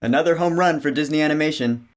Another home run for Disney Animation.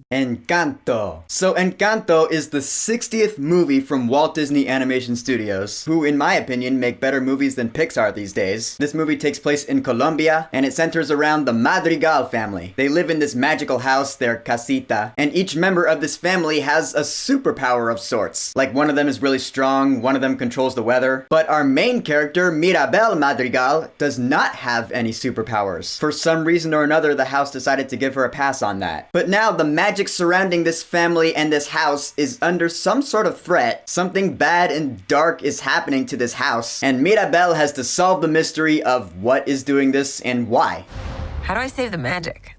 Encanto. So Encanto is the 60th movie from Walt Disney Animation Studios, who in my opinion make better movies than Pixar these days. This movie takes place in Colombia, and it centers around the Madrigal family. They live in this magical house, their casita, and each member of this family has a superpower of sorts. Like one of them is really strong, one of them controls the weather, but our main character, Mirabel Madrigal, does not have any superpowers. For some reason or another, the house decided to give her a pass on that. But now the magic surrounding this family and this house is under some sort of threat. Something bad and dark is happening to this house, and Mirabel has to solve the mystery of what is doing this and why. How do I save the magic?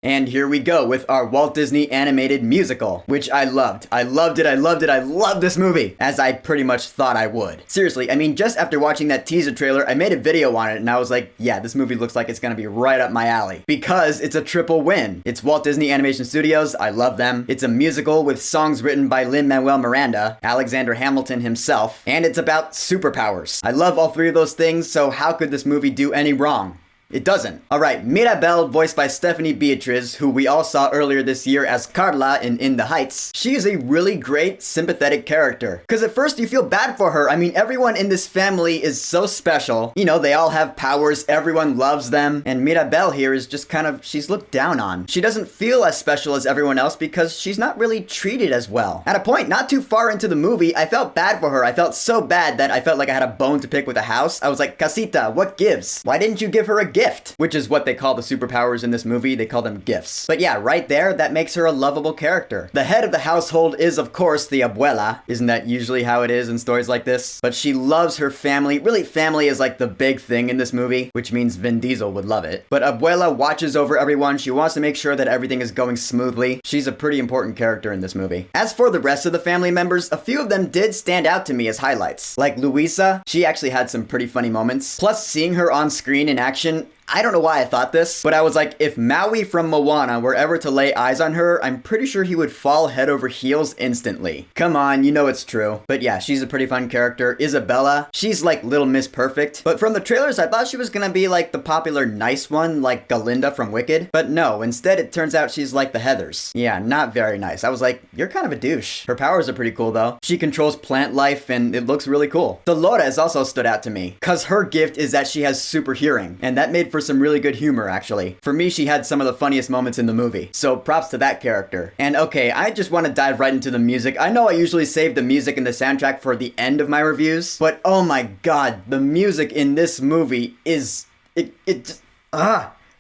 And here we go with our Walt Disney animated musical, which I loved. I loved it, I loved it, I loved this movie, as I pretty much thought I would. Seriously, I mean, just after watching that teaser trailer, I made a video on it, and I was like, yeah, this movie looks like it's gonna be right up my alley. Because it's a triple win. It's Walt Disney Animation Studios, I love them. It's a musical with songs written by Lin-Manuel Miranda, Alexander Hamilton himself, and it's about superpowers. I love all three of those things, so how could this movie do any wrong? It doesn't. Alright, Mirabel, voiced by Stephanie Beatriz, who we all saw earlier this year as Carla in the Heights, she is a really great, sympathetic character. Because at first you feel bad for her. I mean, everyone in this family is so special. You know, they all have powers, everyone loves them, and Mirabel here is just kind of, she's looked down on. She doesn't feel as special as everyone else because she's not really treated as well. At a point, not too far into the movie, I felt bad for her. I felt so bad that I felt like I had a bone to pick with the house. I was like, Casita, what gives? Why didn't you give her a gift? Which is what they call the superpowers in this movie. They call them gifts. But yeah, right there, that makes her a lovable character. The head of the household is, of course, the abuela. Isn't that usually how it is in stories like this? But she loves her family. Really, family is like the big thing in this movie, which means Vin Diesel would love it. But abuela watches over everyone. She wants to make sure that everything is going smoothly. She's a pretty important character in this movie. As for the rest of the family members, a few of them did stand out to me as highlights. Like Luisa, she actually had some pretty funny moments. Plus, seeing her on screen in action, I don't know why I thought this, but I was like, if Maui from Moana were ever to lay eyes on her, I'm pretty sure he would fall head over heels instantly. Come on, you know it's true. But yeah, she's a pretty fun character. Isabella, she's like Little Miss Perfect. But from the trailers, I thought she was gonna be like the popular nice one, like Galinda from Wicked. But no, instead it turns out she's like the Heathers. Yeah, not very nice. I was like, you're kind of a douche. Her powers are pretty cool though. She controls plant life and it looks really cool. Dolores also stood out to me, cause her gift is that she has super hearing, and that made for some really good humor, actually. For me, she had some of the funniest moments in the movie, so props to that character. And okay, I just want to dive right into the music. I know I usually save the music and the soundtrack for the end of my reviews, but oh my god, the music in this movie is...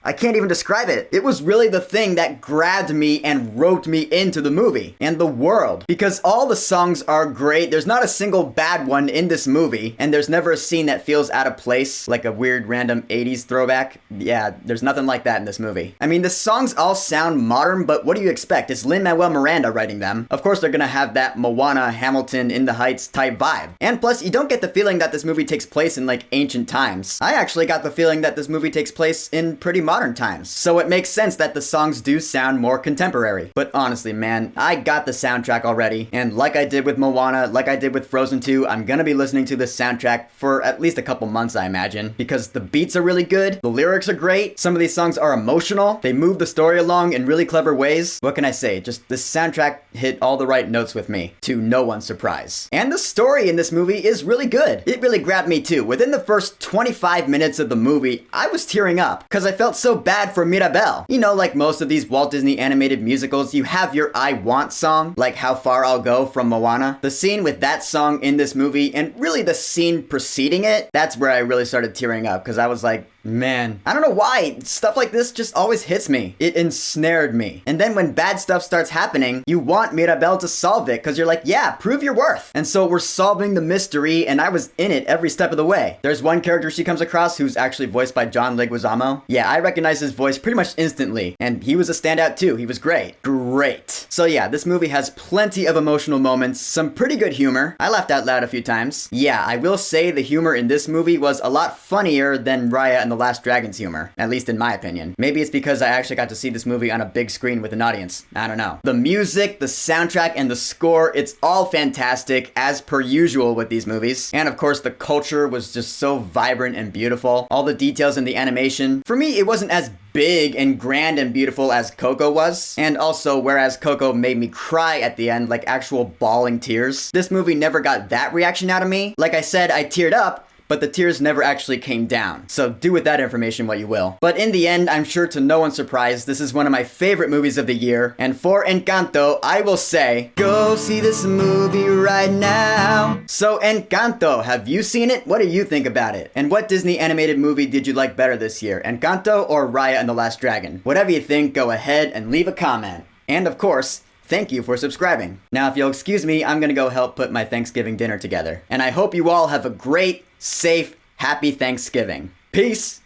I can't even describe it. It was really the thing that grabbed me and roped me into the movie and the world. Because all the songs are great. There's not a single bad one in this movie. And there's never a scene that feels out of place, like a weird random 80s throwback. Yeah, there's nothing like that in this movie. I mean, the songs all sound modern, but what do you expect? It's Lin-Manuel Miranda writing them. Of course, they're gonna have that Moana, Hamilton, In the Heights type vibe. And plus, you don't get the feeling that this movie takes place in like ancient times. I actually got the feeling that this movie takes place in pretty modern times. So it makes sense that the songs do sound more contemporary. But honestly, man, I got the soundtrack already. And like I did with Moana, like I did with Frozen 2, I'm gonna be listening to this soundtrack for at least a couple months, I imagine. Because the beats are really good, the lyrics are great, some of these songs are emotional, they move the story along in really clever ways. What can I say? Just this soundtrack hit all the right notes with me, to no one's surprise. And the story in this movie is really good. It really grabbed me too. Within the first 25 minutes of the movie, I was tearing up, because I felt so bad for Mirabel. You know, like most of these Walt Disney animated musicals, you have your I Want song, like How Far I'll Go from Moana. The scene with that song in this movie, and really the scene preceding it, that's where I really started tearing up, because I was like, man, I don't know why, stuff like this just always hits me. It ensnared me. And then when bad stuff starts happening, you want Mirabel to solve it, because you're like, yeah, prove your worth. And so we're solving the mystery, and I was in it every step of the way. There's one character she comes across who's actually voiced by John Leguizamo. Yeah, I recognize his voice pretty much instantly, and he was a standout too. He was great. Great. So yeah, this movie has plenty of emotional moments, some pretty good humor. I laughed out loud a few times. Yeah, I will say the humor in this movie was a lot funnier than Raya and and the Last Dragon's humor, at least in my opinion. Maybe it's because I actually got to see this movie on a big screen with an audience. I don't know. The music, the soundtrack, and the score, it's all fantastic, as per usual with these movies. And of course, the culture was just so vibrant and beautiful. All the details in the animation. For me, it wasn't as big and grand and beautiful as Coco was. And also, whereas Coco made me cry at the end, like actual bawling tears, this movie never got that reaction out of me. Like I said, I teared up, but the tears never actually came down. So do with that information what you will. But in the end, I'm sure to no one's surprise, this is one of my favorite movies of the year. And for Encanto, I will say, go see this movie right now. So Encanto, have you seen it? What do you think about it? And what Disney animated movie did you like better this year? Encanto or Raya and the Last Dragon? Whatever you think, go ahead and leave a comment. And of course, thank you for subscribing. Now, if you'll excuse me, I'm gonna go help put my Thanksgiving dinner together. And I hope you all have a great, safe, happy Thanksgiving. Peace!